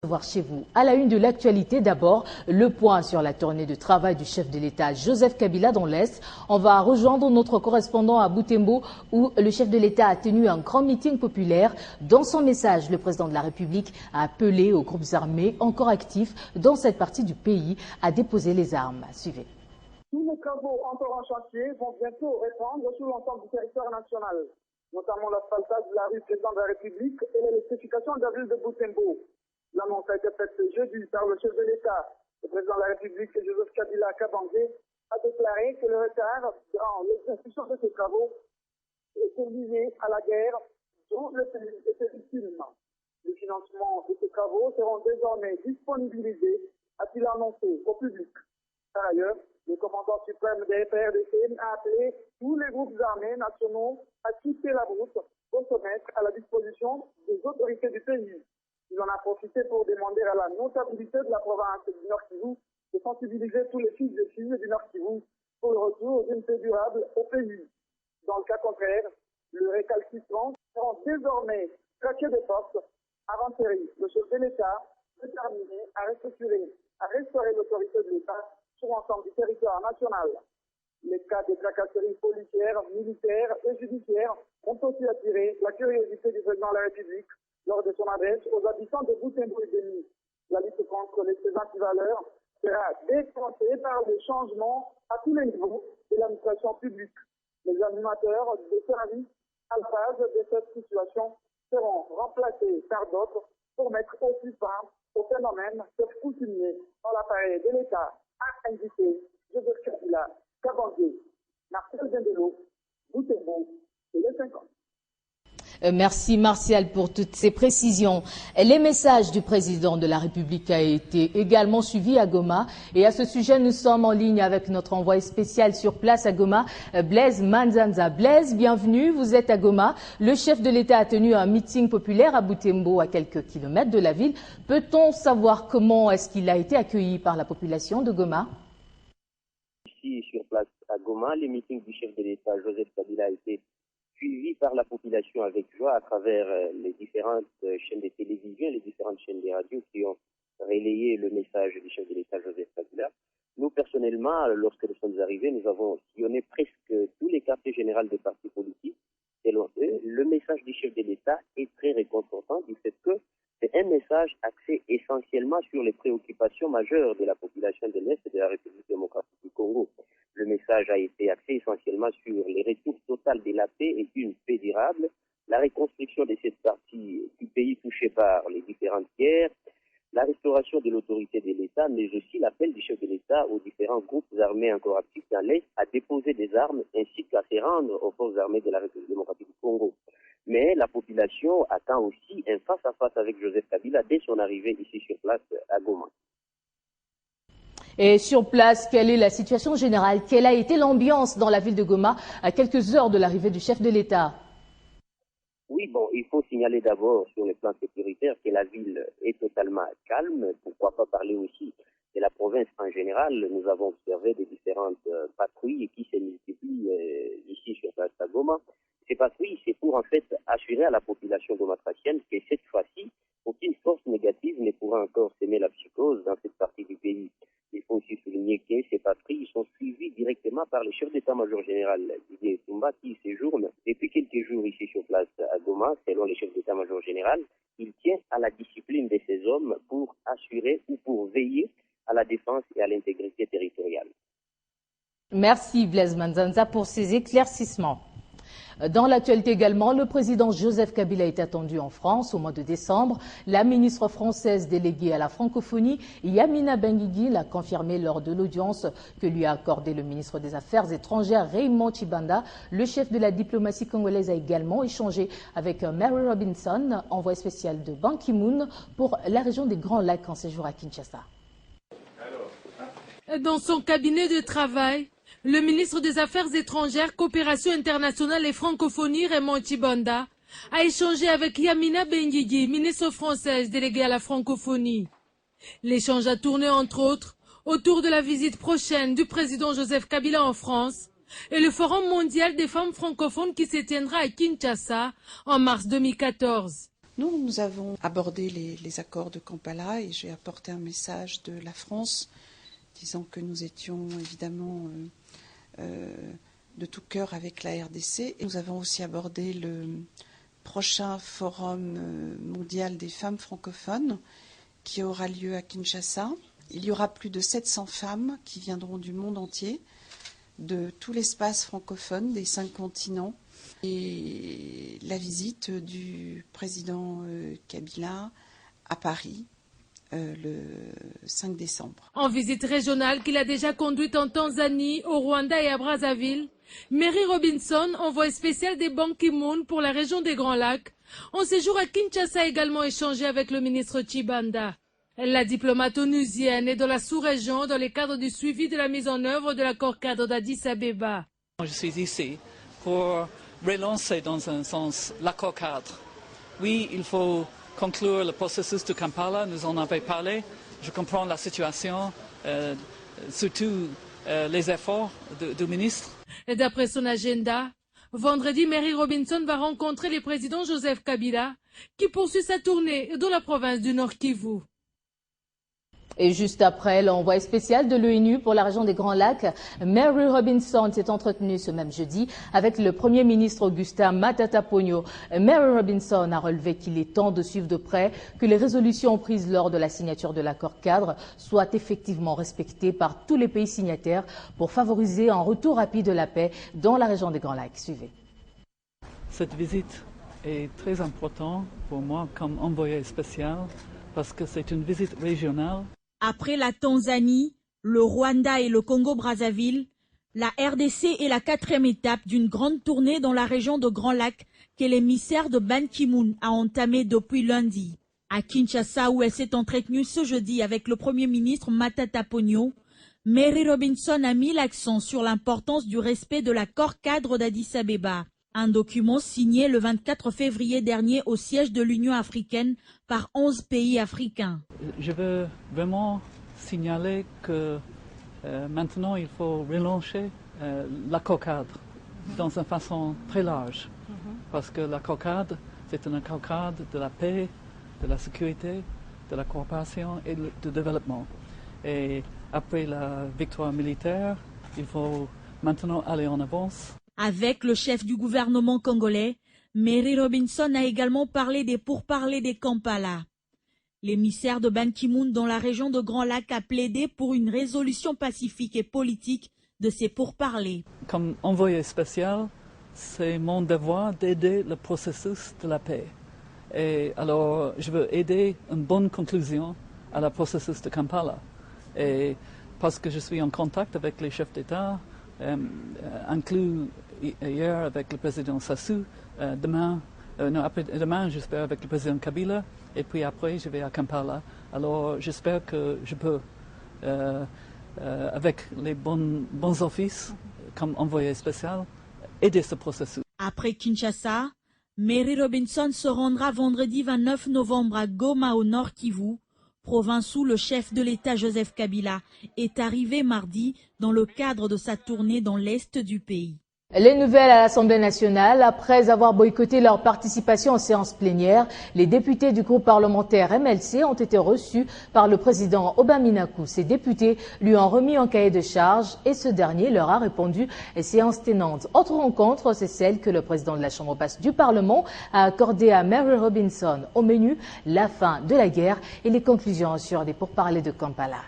Voir chez vous. À la une de l'actualité, d'abord, le point sur la tournée de travail du chef de l'État Joseph Kabila dans l'Est. On va rejoindre notre correspondant à Butembo où le chef de l'État a tenu un grand meeting populaire. Dans son message, le président de la République a appelé aux groupes armés encore actifs dans cette partie du pays à déposer les armes. Suivez. Tous les travaux encore en chantier vont bientôt répandre sur l'ensemble du territoire national, notamment l'asphaltage de la rue Président de la République et l'électrification de la ville de Butembo. L'annonce a été faite ce jeudi par le chef de l'État. Le président de la République, Joseph Kabila Kabange, a déclaré que le retard dans l'exécution de ces travaux était lié à la guerre dont le pays était victime. Les financements de ces travaux seront désormais disponibilisés, a-t-il annoncé au public. Par ailleurs, le commandant suprême des FARDC a appelé tous les groupes armés nationaux à quitter la route pour se mettre à la disposition des autorités du pays. Il en a profité pour demander à la notabilité de la province du Nord Kivu de sensibiliser tous les fils et filles du Nord Kivu pour le retour d'une paix durable au pays. Dans le cas contraire, le récalcitrant seront désormais traqués des postes avant-série. Le chef de l'État est déterminé à restaurer l'autorité de l'État sur l'ensemble du territoire national. Les cas de tracasseries policières, militaires et judiciaires ont aussi attiré la curiosité du président de la République lors de son adresse aux habitants de Butembo et Beni. La lutte contre les antivaleurs sera déclenchée par les changements à tous les niveaux de l'administration publique. Les animateurs des services à la base de cette situation seront remplacés par d'autres pour mettre aussi fin au phénomène coutumier dans l'appareil de l'État, a indiqué Joseph Kabila Kabange. Marcel Dendelo, Butembo, et les 50. Merci Martial pour toutes ces précisions. Les messages du président de la République a été également suivis à Goma. Et à ce sujet, nous sommes en ligne avec notre envoyé spécial sur place à Goma, Blaise Manzanza. Blaise, bienvenue, vous êtes à Goma. Le chef de l'État a tenu un meeting populaire à Butembo, à quelques kilomètres de la ville. Peut-on savoir comment est-ce qu'il a été accueilli par la population de Goma? Ici, sur place à Goma, le meeting du chef de l'État, Joseph Kabila, a été suivi par la population avec joie à travers les différentes chaînes de télévision, les différentes chaînes de radio qui ont relayé le message du chef de l'État Joseph Kabila. Nous, personnellement, lorsque nous sommes arrivés, nous avons sillonné presque tous les quartiers généraux des partis politiques. Selon eux, le message du chef de l'État est très réconfortant du fait que c'est un message axé essentiellement sur les préoccupations majeures de la population de l'Est et de la République démocratique du Congo. Le message a été axé essentiellement sur les retours totales de la paix et d'une paix durable, la reconstruction de cette partie du pays touchée par les différentes guerres, la restauration de l'autorité de l'État, mais aussi l'appel du chef de l'État aux différents groupes armés encore actifs dans l'Est à déposer des armes ainsi qu'à se rendre aux forces armées de la République démocratique du Congo. Mais la population attend aussi un face-à-face avec Joseph Kabila dès son arrivée ici sur place à Goma. Et sur place, quelle est la situation générale? Quelle a été l'ambiance dans la ville de Goma à quelques heures de l'arrivée du chef de l'État? Oui, bon, il faut signaler d'abord sur le plan sécuritaire que la ville est totalement calme. Pourquoi pas parler aussi de la province en général? Nous avons observé des différentes patrouilles qui se multiplient ici sur place à Goma. Ces patrouilles, c'est pour en fait assurer à la population gomatracienne que cette fois-ci, aucune force négative ne pourra encore s'aimer la psychose dans cette partie du pays. Il faut aussi souligner que ces patrouilles sont suivies directement par le chef d'état-major général Didier Tumba qui séjourne depuis quelques jours ici sur place à Goma. Selon le chef d'état-major général, il tient à la discipline de ces hommes pour assurer ou pour veiller à la défense et à l'intégrité territoriale. Merci Blaise Manzanza pour ces éclaircissements. Dans l'actualité également, le président Joseph Kabila est attendu en France au mois de décembre. La ministre française déléguée à la francophonie, Yamina Benguigui, l'a confirmé lors de l'audience que lui a accordé le ministre des Affaires étrangères Raymond Tshibanda. Le chef de la diplomatie congolaise a également échangé avec Mary Robinson, envoyé spécial de Ban Ki-moon pour la région des Grands Lacs en séjour à Kinshasa. Dans son cabinet de travail, le ministre des Affaires étrangères, Coopération internationale et francophonie, Raymond Tshibanda, a échangé avec Yamina Benguigui, ministre française déléguée à la francophonie. L'échange a tourné entre autres autour de la visite prochaine du président Joseph Kabila en France et le Forum mondial des femmes francophones qui se tiendra à Kinshasa en mars 2014. Nous avons abordé les accords de Kampala et j'ai apporté un message de la France disant que nous étions évidemment de tout cœur avec la RDC. Et nous avons aussi abordé le prochain forum mondial des femmes francophones qui aura lieu à Kinshasa. Il y aura plus de 700 femmes qui viendront du monde entier, de tout l'espace francophone, des 5 continents. Et la visite du président Kabila à Paris le 5 décembre. En visite régionale qu'il a déjà conduite en Tanzanie, au Rwanda et à Brazzaville, Mary Robinson, envoyée spéciale des Ban Ki-moon pour la région des Grands Lacs, en séjour à Kinshasa a également échangé avec le ministre Tshibanda. La diplomate onusienne est dans la sous-région dans le cadre du suivi de la mise en œuvre de l'accord cadre d'Addis Abeba. Je suis ici pour relancer dans un sens l'accord cadre. Oui, il faut conclure le processus de Kampala, nous en avons parlé. Je comprends la situation, surtout les efforts du ministre. D'après son agenda, vendredi, Mary Robinson va rencontrer le président Joseph Kabila, qui poursuit sa tournée dans la province du Nord Kivu. Et juste après, l'envoyé spécial de l'ONU pour la région des Grands Lacs, Mary Robinson, s'est entretenue ce même jeudi avec le Premier ministre Augustin Matata Ponyo. Mary Robinson a relevé qu'il est temps de suivre de près que les résolutions prises lors de la signature de l'accord cadre soient effectivement respectées par tous les pays signataires pour favoriser un retour rapide de la paix dans la région des Grands Lacs. Suivez. Cette visite est très importante pour moi comme envoyé spécial parce que c'est une visite régionale. Après la Tanzanie, le Rwanda et le Congo-Brazzaville, la RDC est la 4e étape d'une grande tournée dans la région de Grands Lacs que l'émissaire de Ban Ki-moon a entamée depuis lundi. À Kinshasa, où elle s'est entretenue ce jeudi avec le Premier ministre Matata Ponyo, Mary Robinson a mis l'accent sur l'importance du respect de l'accord cadre d'Addis Abeba, un document signé le 24 février dernier au siège de l'Union africaine par 11 pays africains. Je veux vraiment signaler que maintenant il faut relancer l'accord cadre dans une façon très large. Parce que l'accord cadre, c'est un accord cadre de la paix, de la sécurité, de la coopération et du développement. Et après la victoire militaire, il faut maintenant aller en avance. Avec le chef du gouvernement congolais, Mary Robinson a également parlé des pourparlers des Kampala. L'émissaire de Ban Ki-moon dans la région de Grands Lacs a plaidé pour une résolution pacifique et politique de ces pourparlers. Comme envoyé spécial, c'est mon devoir d'aider le processus de la paix. Et alors, je veux aider une bonne conclusion à la processus de Kampala. Et parce que je suis en contact avec les chefs d'État, inclus hier avec le président Sassou, demain, j'espère avec le président Kabila, et puis après je vais à Kampala. Alors j'espère que je peux, avec les bons offices, comme envoyé spécial, aider ce processus. Après Kinshasa, Mary Robinson se rendra vendredi 29 novembre à Goma au Nord Kivu, province où le chef de l'État Joseph Kabila est arrivé mardi dans le cadre de sa tournée dans l'est du pays. Les nouvelles à l'Assemblée nationale. Après avoir boycotté leur participation aux séances plénières, les députés du groupe parlementaire MLC ont été reçus par le président Obaminaku. Ces députés lui ont remis un cahier de charges et ce dernier leur a répondu séance tenante. Autre rencontre, c'est celle que le président de la Chambre basse du Parlement a accordée à Mary Robinson. Au menu, la fin de la guerre et les conclusions sur des pourparlers de Kampala.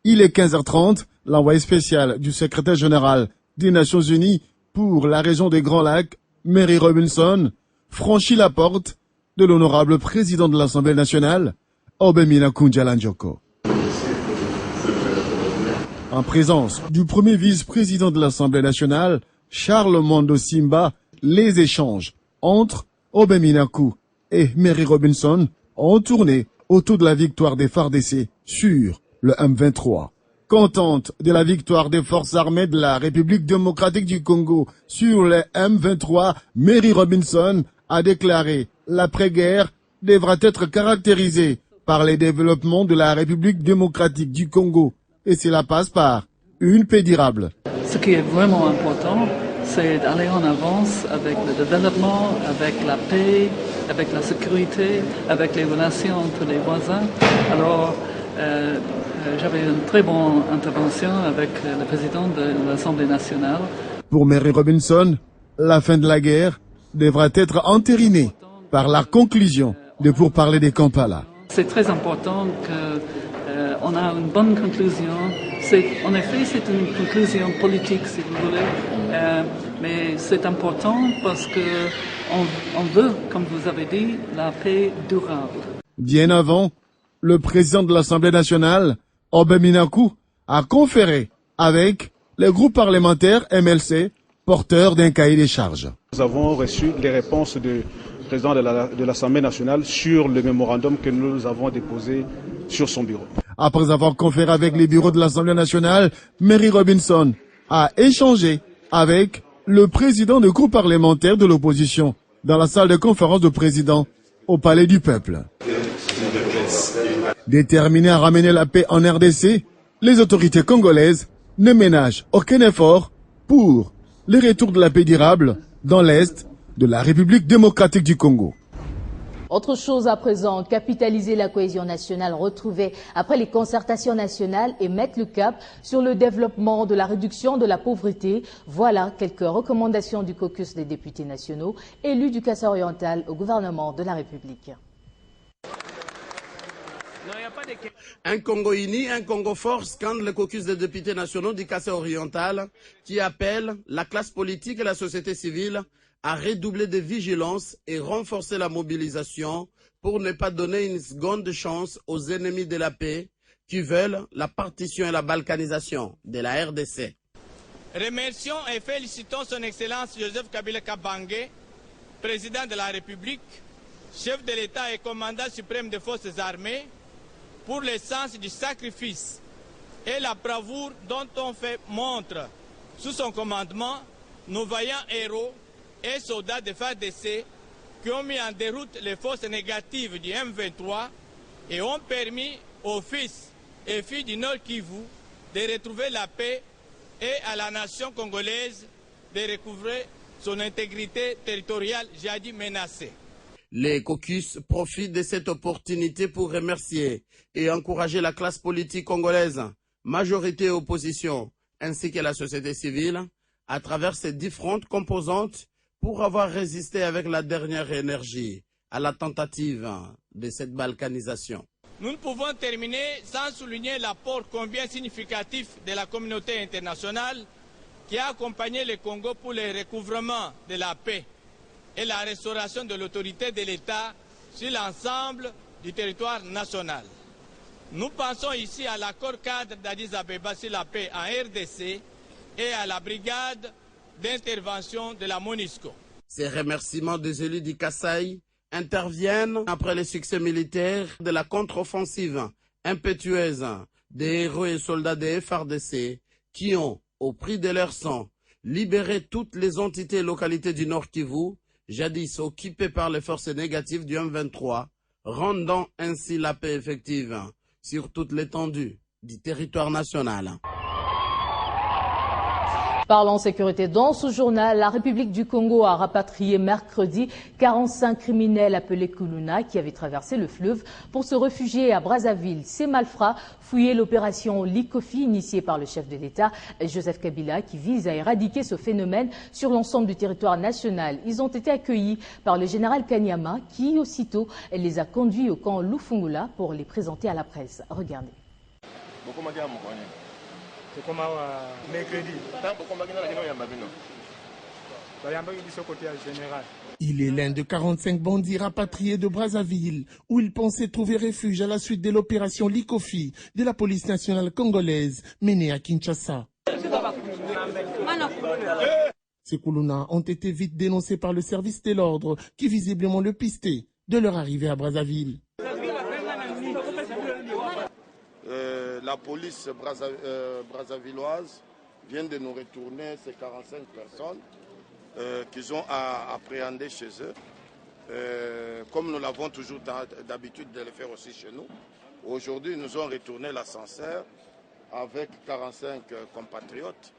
Il est 15h30, l'envoyé spécial du secrétaire général des Nations Unies pour la région des Grands Lacs, Mary Robinson, franchit la porte de l'honorable président de l'Assemblée nationale, Obaminaku Njalanjoko. En présence du premier vice-président de l'Assemblée nationale, Charles Mondo Simba, les échanges entre Obaminaku et Mary Robinson ont tourné autour de la victoire des FARDC sur le M23. Contente de la victoire des forces armées de la République démocratique du Congo sur le M23, Mary Robinson a déclaré l'après-guerre devra être caractérisée par les développements de la République démocratique du Congo et cela passe par une paix durable. Ce qui est vraiment important, c'est d'aller en avance avec le développement, avec la paix, avec la sécurité, avec les relations entre les voisins. Alors, j'avais une très bonne intervention avec le président de l'Assemblée nationale. Pour Mary Robinson, la fin de la guerre devra être entérinée par la conclusion de pourparlers de Kampala. C'est très important qu'on a une bonne conclusion. En effet, c'est une conclusion politique, si vous voulez, mais c'est important parce qu'on veut, comme vous avez dit, la paix durable. Bien avant, le président de l'Assemblée nationale, Obeminaku, a conféré avec le groupe parlementaire MLC, porteur d'un cahier des charges. Nous avons reçu les réponses du président de l'Assemblée nationale sur le mémorandum que nous avons déposé sur son bureau. Après avoir conféré avec les bureaux de l'Assemblée nationale, Mary Robinson a échangé avec le président du groupe parlementaire de l'opposition dans la salle de conférence de président au Palais du Peuple. Déterminés à ramener la paix en RDC, les autorités congolaises ne ménagent aucun effort pour le retour de la paix durable dans l'Est de la République démocratique du Congo. Autre chose à présent, capitaliser la cohésion nationale retrouvée après les concertations nationales et mettre le cap sur le développement de la réduction de la pauvreté. Voilà quelques recommandations du caucus des députés nationaux élus du Kassai oriental au gouvernement de la République. Un Congo uni, un Congo fort, scande le caucus des députés nationaux du Kassai oriental qui appelle la classe politique et la société civile à redoubler de vigilance et renforcer la mobilisation pour ne pas donner une seconde chance aux ennemis de la paix qui veulent la partition et la balkanisation de la RDC. Remercions et félicitons son Excellence Joseph Kabila Kabange, président de la République, chef de l'État et commandant suprême des forces armées, pour le sens du sacrifice et la bravoure dont on fait montre sous son commandement, nos vaillants héros et soldats de FARDC qui ont mis en déroute les forces négatives du M23 et ont permis aux fils et filles du Nord Kivu de retrouver la paix et à la nation congolaise de recouvrer son intégrité territoriale jadis menacée. Les caucus profitent de cette opportunité pour remercier et encourager la classe politique congolaise, majorité et opposition, ainsi que la société civile, à travers ses différentes composantes, pour avoir résisté avec la dernière énergie à la tentative de cette balkanisation. Nous ne pouvons terminer sans souligner l'apport combien significatif de la communauté internationale qui a accompagné le Congo pour le recouvrement de la paix et la restauration de l'autorité de l'État sur l'ensemble du territoire national. Nous pensons ici à l'accord cadre d'Addis Abeba sur la paix en RDC et à la brigade d'intervention de la MONUSCO. Ces remerciements des élus du Kassai interviennent après les succès militaires de la contre-offensive impétueuse des héros et soldats des FARDC qui ont, au prix de leur sang, libéré toutes les entités et localités du Nord Kivu, jadis occupées par les forces négatives du M23, rendant ainsi la paix effective sur toute l'étendue du territoire national. Parlons sécurité. Dans ce journal, la République du Congo a rapatrié mercredi 45 criminels appelés Kuluna qui avaient traversé le fleuve pour se réfugier à Brazzaville. Ces malfrats fouillaient l'opération Likofi initiée par le chef de l'État, Joseph Kabila, qui vise à éradiquer ce phénomène sur l'ensemble du territoire national. Ils ont été accueillis par le général Kanyama qui, aussitôt, les a conduits au camp Lufungula pour les présenter à la presse. Regardez. Il est l'un de 45 bandits rapatriés de Brazzaville, où ils pensaient trouver refuge à la suite de l'opération Likofi de la police nationale congolaise menée à Kinshasa. Ces Kuluna ont été vite dénoncés par le service de l'ordre qui visiblement le pistait de leur arrivée à Brazzaville. La police brazzavilloise vient de nous retourner ces 45 personnes qu'ils ont appréhendées chez eux. Comme nous l'avons toujours d'habitude de le faire aussi chez nous. Aujourd'hui, ils nous ont retourné l'ascenseur avec 45 compatriotes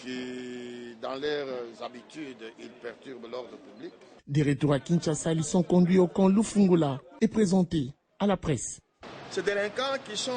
qui, dans leurs habitudes, ils perturbent l'ordre public. Des retours à Kinshasa, ils sont conduits au camp Lufungula et présentés à la presse. Ces délinquants qui sont